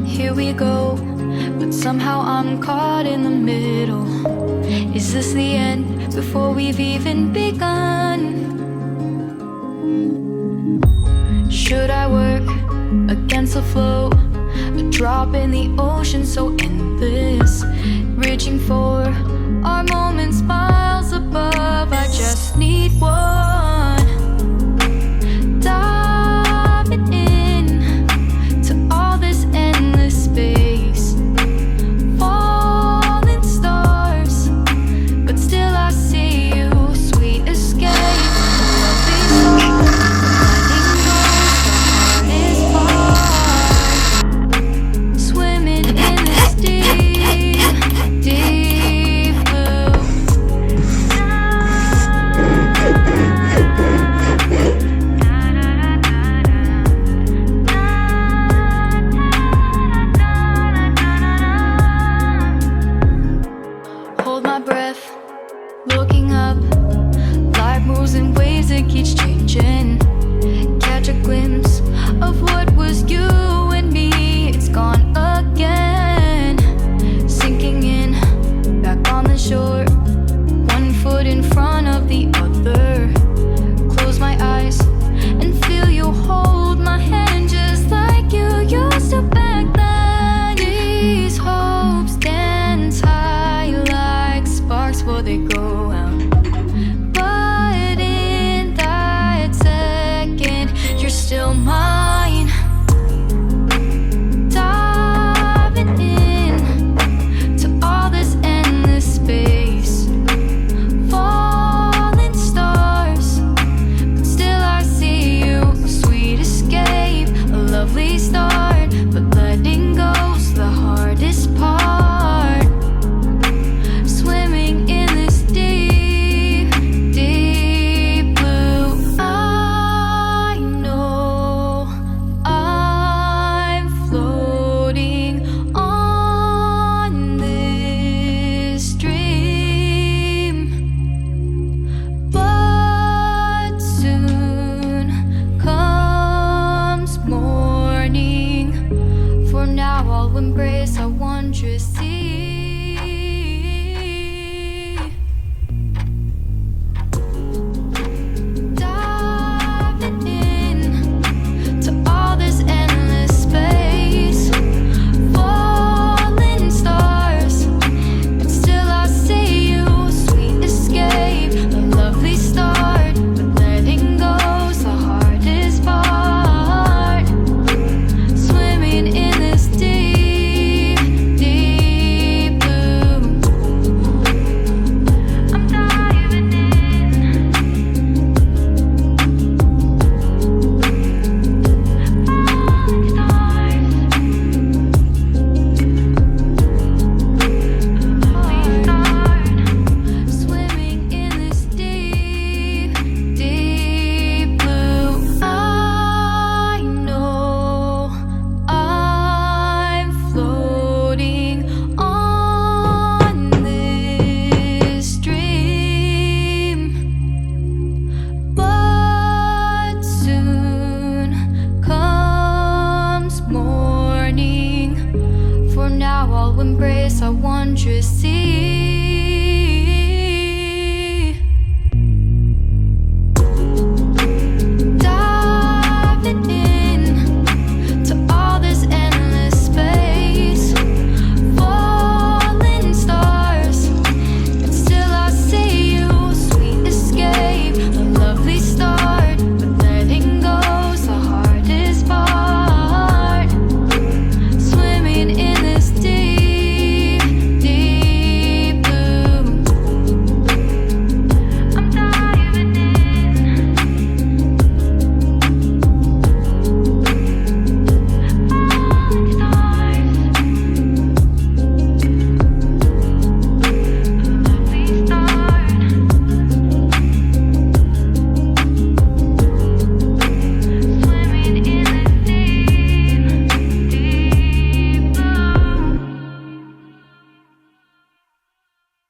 here we go, but somehow I'm caught in the middle. Is this the end before we've even begun? Should I work against the flow? A drop in the ocean so endless, reaching for our moments miles above. I just need one, diving in to all this endless space, falling stars, but still I see you, sweet escape, lovely soul, letting go, the hardest part, swimming in this deep, deep blue. Hold my breath, looking up. Life moves in waves that keeps changing. Catch a glimpse of what was you and me. It's gone again, sinking in, back on the shore. One foot in front of the other. Close my eyes and feel you hold my hand just like you used to back then. These hopes dance high like sparks before they go out. But in that second, you're still mine. Diving in to all this endless space, falling stars, but still I see you, a sweet escape, a lovely start, but letting go's the hardest part, swimming in this deep, deep blue. I know I'm floating on this dream, but soon comes morning. For now I'll embrace our wondrous sea. Diving in to all this endless space, falling stars, but still I see you, sweet escape, a lovely start, but letting go's the hardest part, swimming in this deep, deep blue. I'm diving in, falling stars, swimming in this deep, deep blue. I know I'm floating on this dream, but soon comes morning. For now I'll embrace our wondrous sea.